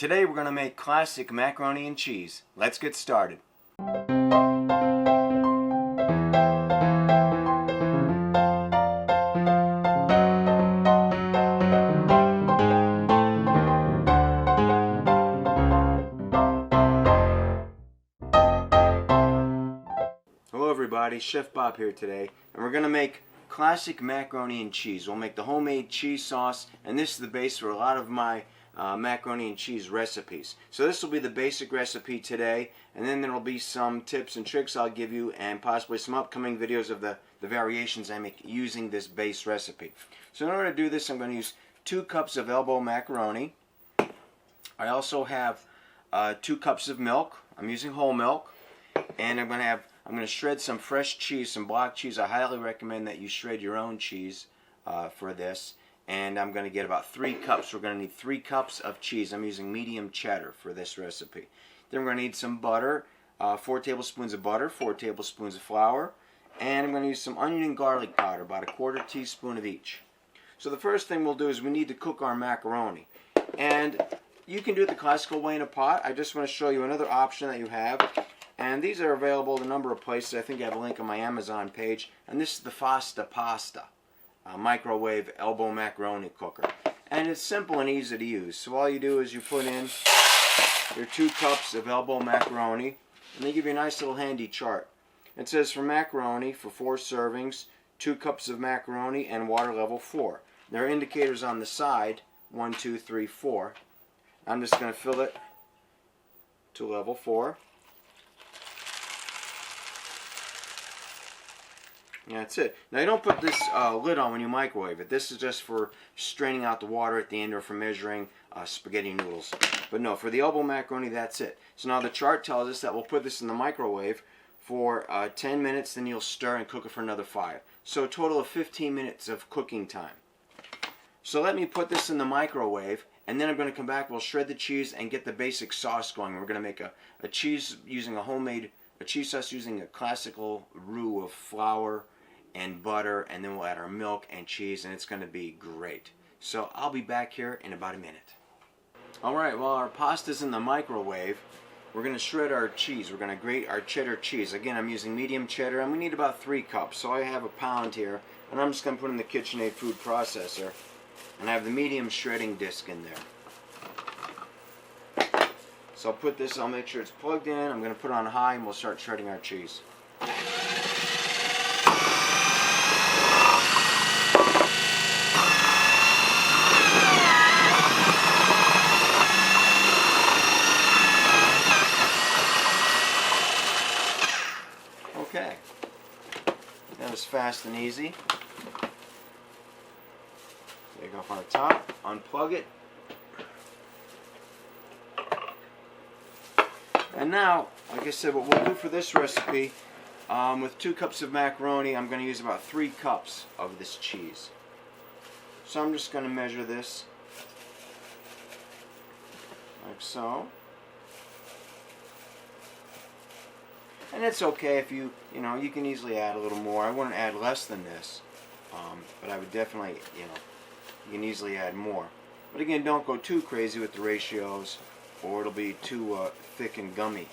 Today we're going to make classic macaroni and cheese. Let's get started. Hello everybody, Chef Bob here today, and we're going to make classic macaroni and cheese. We'll make the homemade cheese sauce, and this is the base for a lot of my macaroni and cheese recipes. So this will be the basic recipe today, and then there will be some tips and tricks I'll give you, and possibly some upcoming videos of the variations I make using this base recipe. So in order to do this, I'm going to use 2 cups of elbow macaroni. I also have 2 cups of milk. I'm using whole milk, and I'm going to shred some fresh cheese, some block cheese. I highly recommend that you shred your own cheese for this. And I'm going to get about 3 cups. We're going to need 3 cups of cheese. I'm using medium cheddar for this recipe. Then we're going to need some butter, 4 tablespoons of butter, 4 tablespoons of flour, and I'm going to use some onion and garlic powder, about a 1/4 teaspoon of each. So the first thing we'll do is we need to cook our macaroni. And you can do it the classical way in a pot. I just want to show you another option that you have. And these are available in a number of places. I think I have a link on my Amazon page. And this is the Fasta Pasta microwave elbow macaroni cooker. And it's simple and easy to use. So all you do is you put in your 2 cups of elbow macaroni, and they give you a nice little handy chart. It says for macaroni, for 4 servings, 2 cups of macaroni and water level 4. There are indicators on the side, 1, 2, 3, 4. I'm just going to fill it to level 4. Yeah, that's it. Now you don't put this lid on when you microwave it. This is just for straining out the water at the end, or for measuring spaghetti noodles. But no, for the elbow macaroni, that's it. So now the chart tells us that we'll put this in the microwave for 10 minutes, then you'll stir and cook it for another 5. So a total of 15 minutes of cooking time. So let me put this in the microwave, and then I'm going to come back, we'll shred the cheese and get the basic sauce going. We're going to make a cheese using a cheese sauce using a classical roux of flour and butter, and then we'll add our milk and cheese, and it's going to be great. So I'll be back here in about a minute. Alright, while our pasta's in the microwave, we're going to shred our cheese. We're going to grate our cheddar cheese. Again, I'm using medium cheddar, and we need about 3 cups. So I have a pound here, and I'm just going to put in the KitchenAid food processor, and I have the medium shredding disc in there. So I'll put this, I'll make sure it's plugged in. I'm going to put it on high, and we'll start shredding our cheese. Okay, that was fast and easy. Take off on the top, unplug it. And now, like I said, what we'll do for this recipe, with 2 cups of macaroni, I'm going to use about 3 cups of this cheese. So I'm just going to measure this like so. And it's okay if you can easily add a little more. I wouldn't add less than this, but I would definitely, you can easily add more. But again, don't go too crazy with the ratios, or it'll be too thick and gummy,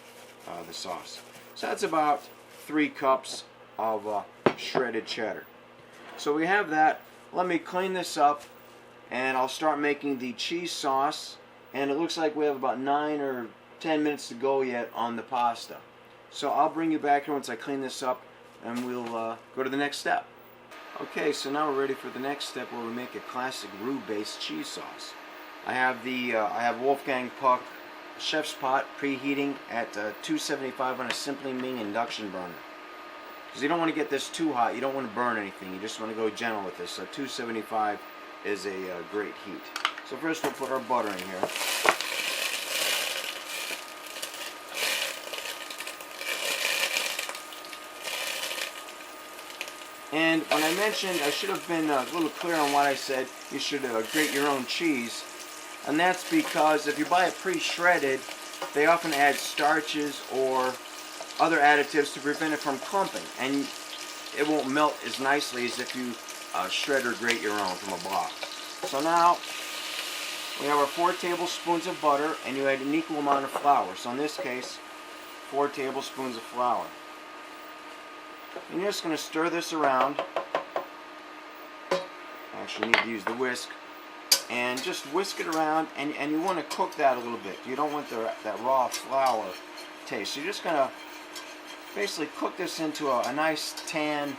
the sauce. So that's about 3 cups of shredded cheddar. So we have that. Let me clean this up, and I'll start making the cheese sauce. And it looks like we have about 9 or 10 minutes to go yet on the pasta. So I'll bring you back here once I clean this up, and we'll go to the next step. Okay, so now we're ready for the next step, where we make a classic roux-based cheese sauce. I have Wolfgang Puck chef's pot preheating at 275 on a Simply Ming induction burner. Because you don't want to get this too hot. You don't want to burn anything. You just want to go gentle with this. So 275 is a great heat. So first we'll put our butter in here. And when I mentioned, I should have been a little clear on what I said, you should grate your own cheese. And that's because if you buy it pre-shredded, they often add starches or other additives to prevent it from clumping. And it won't melt as nicely as if you shred or grate your own from a block. So now we have our 4 tablespoons of butter, and you add an equal amount of flour. So in this case, 4 tablespoons of flour. And you're just going to stir this around. Actually, you need to use the whisk. And just whisk it around, and you want to cook that a little bit. You don't want that raw flour taste. So you're just going to basically cook this into a nice tan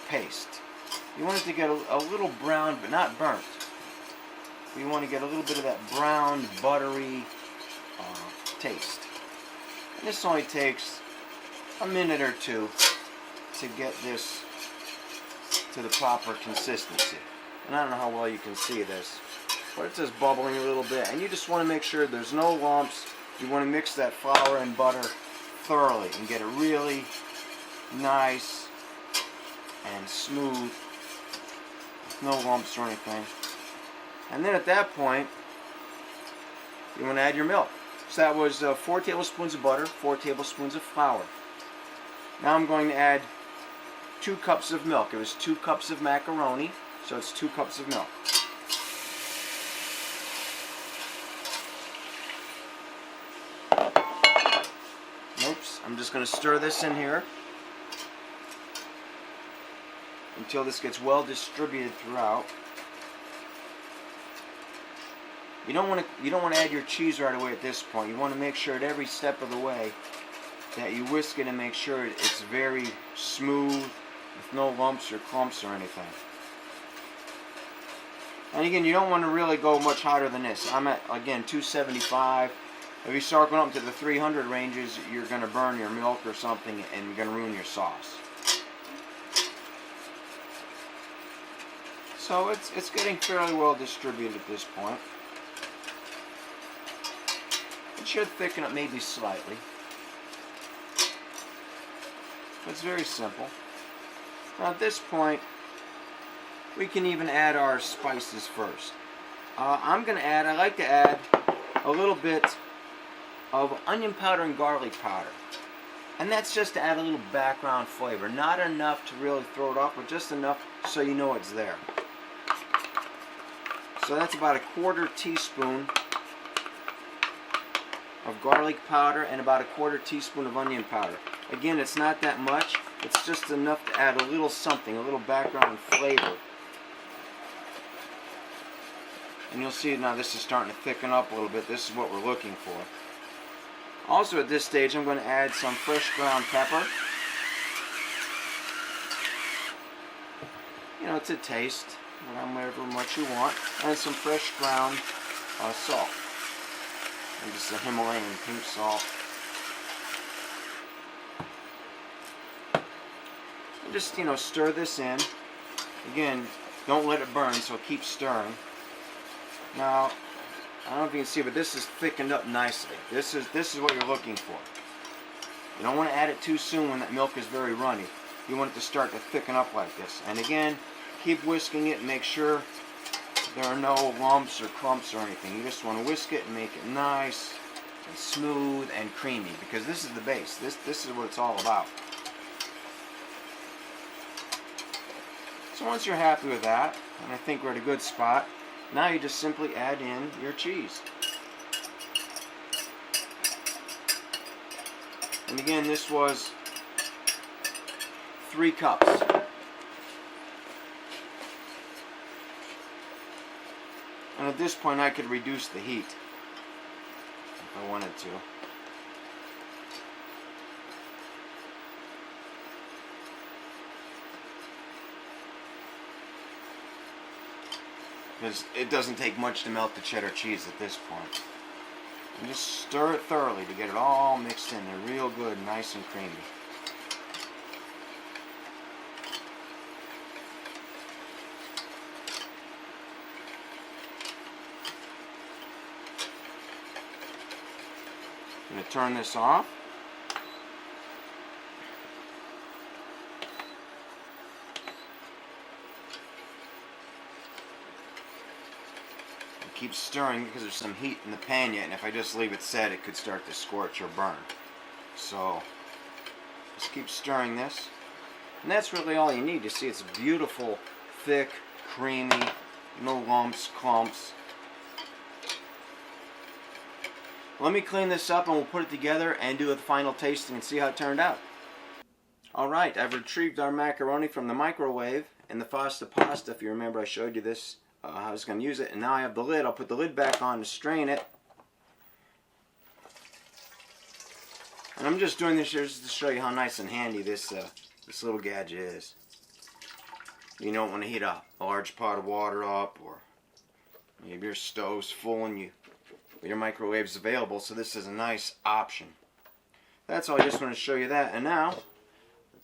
paste. You want it to get a little brown, but not burnt. You want to get a little bit of that brown, buttery taste. And this only takes a minute or two to get this to the proper consistency. And I don't know how well you can see this, but it's just bubbling a little bit. And you just want to make sure there's no lumps. You want to mix that flour and butter thoroughly and get it really nice and smooth, with no lumps or anything. And then at that point, you want to add your milk. So that was 4 tablespoons of butter, 4 tablespoons of flour. Now I'm going to add 2 cups of milk. It was 2 cups of macaroni, so it's 2 cups of milk. Oops, I'm just going to stir this in here until this gets well distributed throughout. You don't want to add your cheese right away at this point. You want to make sure at every step of the way that you whisk it and make sure it's very smooth with no lumps or clumps or anything. And again, you don't want to really go much hotter than this. I'm at, again, 275. If you start going up to the 300 ranges, you're going to burn your milk or something and you're going to ruin your sauce. So it's getting fairly well distributed at this point. It should thicken up maybe slightly. It's very simple. Now at this point, we can even add our spices first. I like to add a little bit of onion powder and garlic powder. And that's just to add a little background flavor. Not enough to really throw it off, but just enough so you know it's there. So that's about a 1/4 teaspoon of garlic powder and about a 1/4 teaspoon of onion powder. Again, it's not that much. It's just enough to add a little something, a little background flavor. And you'll see now this is starting to thicken up a little bit. This is what we're looking for. Also at this stage, I'm going to add some fresh ground pepper. You know, to taste, however much you want. And some fresh ground salt. And just a Himalayan pink salt. And just, stir this in. Again, don't let it burn, so keep stirring. Now, I don't know if you can see, but this is thickened up nicely. This is what you're looking for. You don't want to add it too soon when that milk is very runny. You want it to start to thicken up like this. And again, keep whisking it and make sure there are no lumps or clumps or anything. You just want to whisk it and make it nice and smooth and creamy, because this is the base. This is what it's all about. So once you're happy with that, and I think we're at a good spot, now you just simply add in your cheese. And again, this was 3 cups. And at this point I could reduce the heat if I wanted to. Because it doesn't take much to melt the cheddar cheese at this point. And just stir it thoroughly to get it all mixed in there real good, nice and creamy. I'm going to turn this off. Keep stirring because there's some heat in the pan yet, and if I just leave it set, it could start to scorch or burn. So just keep stirring this, and that's really all you need to see. It's beautiful, thick, creamy, no lumps, clumps. let me clean this up and we'll put it together and do a final tasting and see how it turned out. Alright, I've retrieved our macaroni from the microwave and the pasta. If you remember, I showed you this, how I was going to use it. And now I have the lid. I'll put the lid back on to strain it. And I'm just doing this here just to show you how nice and handy this little gadget is. You don't want to heat a large pot of water up, or maybe your stove's full and your microwave's available, so this is a nice option. That's all. I just want to show you that. And now,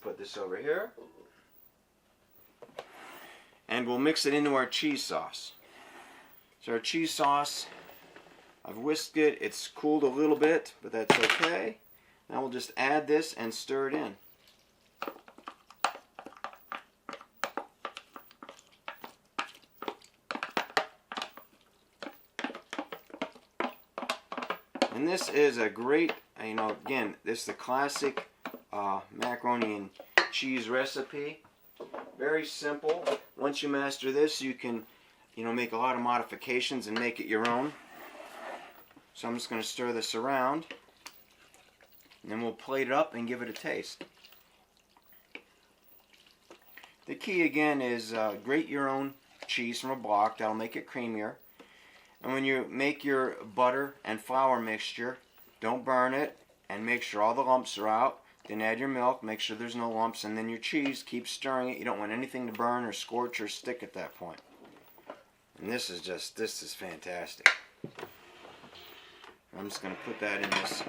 put this over here. And we'll mix it into our cheese sauce. So our cheese sauce, I've whisked it. It's cooled a little bit, but that's okay. Now we'll just add this and stir it in. And this is a great, again, this is the classic macaroni and cheese recipe. Very simple. Once you master this, you can, make a lot of modifications and make it your own. So I'm just going to stir this around, and then we'll plate it up and give it a taste. The key again is grate your own cheese from a block. That'll make it creamier. And when you make your butter and flour mixture, don't burn it, and make sure all the lumps are out. Then add your milk, make sure there's no lumps, and then your cheese, keep stirring it. You don't want anything to burn or scorch or stick at that point. And this is fantastic. I'm just going to put that in this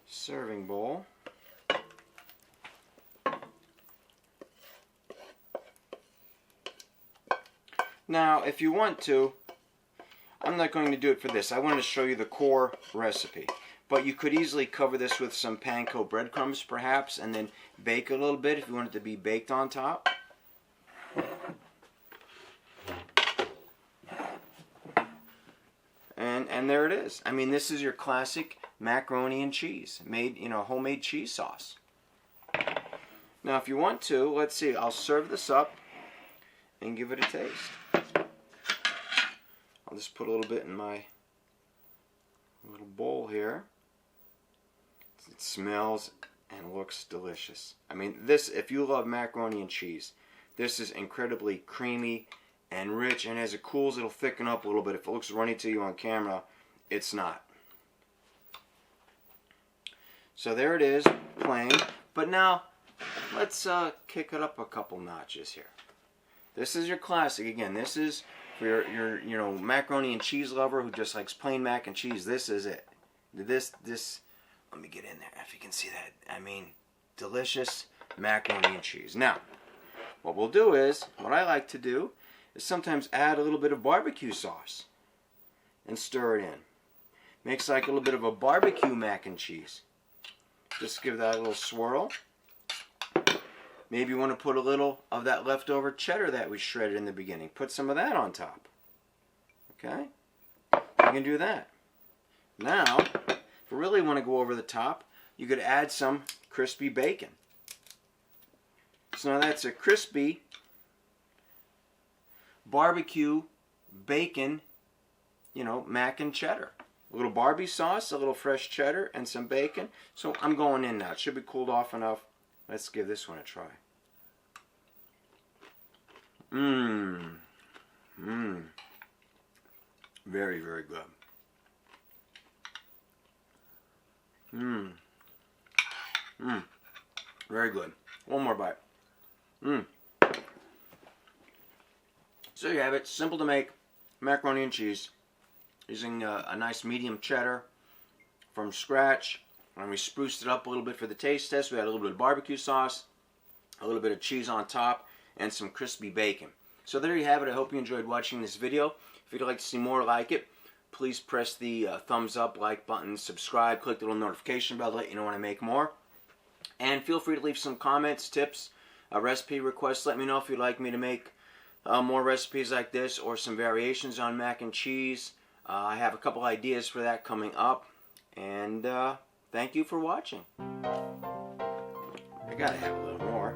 serving bowl. Now, if you want to, I'm not going to do it for this. I wanted to show you the core recipe. But you could easily cover this with some panko breadcrumbs, perhaps, and then bake a little bit if you want it to be baked on top. And there it is. I mean, this is your classic macaroni and cheese, made, homemade cheese sauce. Now, if you want to, let's see, I'll serve this up and give it a taste. I'll just put a little bit in my little bowl here. It smells and looks delicious. I mean, this, if you love macaroni and cheese, this is incredibly creamy and rich, and as it cools, it'll thicken up a little bit. If it looks runny to you on camera, it's not. So there it is, plain. But now, let's kick it up a couple notches here. This is your classic. Again, this is for your macaroni and cheese lover who just likes plain mac and cheese. This is it. This. Let me get in there if you can see that. I mean, delicious macaroni and cheese. Now, what we'll do is, what I like to do is sometimes add a little bit of barbecue sauce and stir it in. Makes like a little bit of a barbecue mac and cheese. Just give that a little swirl. Maybe you want to put a little of that leftover cheddar that we shredded in the beginning. Put some of that on top. Okay? You can do that. Now, if you really want to go over the top, you could add some crispy bacon. So now that's a crispy barbecue bacon, mac and cheddar. A little Barbie sauce, a little fresh cheddar, and some bacon. So I'm going in now. It should be cooled off enough. Let's give this one a try. Very, very good. Very good. One more bite. So you have it. Simple to make. Macaroni and cheese. Using a nice medium cheddar from scratch. And we spruced it up a little bit for the taste test. We had a little bit of barbecue sauce, a little bit of cheese on top, and some crispy bacon. So there you have it. I hope you enjoyed watching this video. If you'd like to see more like it, please press the thumbs up, like button, subscribe, click the little notification bell to let you know when I make more. And feel free to leave some comments, tips, recipe requests. Let me know if you'd like me to make more recipes like this or some variations on mac and cheese. I have a couple ideas for that coming up. And thank you for watching. I gotta have a little more,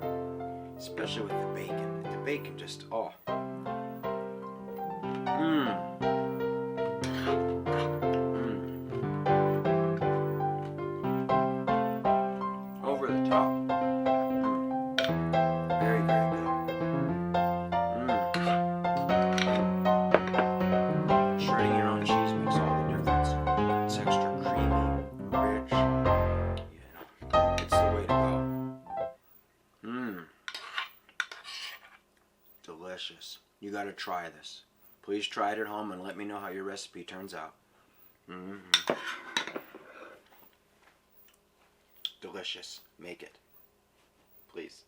especially with the bacon. The bacon just, oh. delicious. You got to try this. Please try it at home and let me know how your recipe turns out. Delicious. Make it. Please.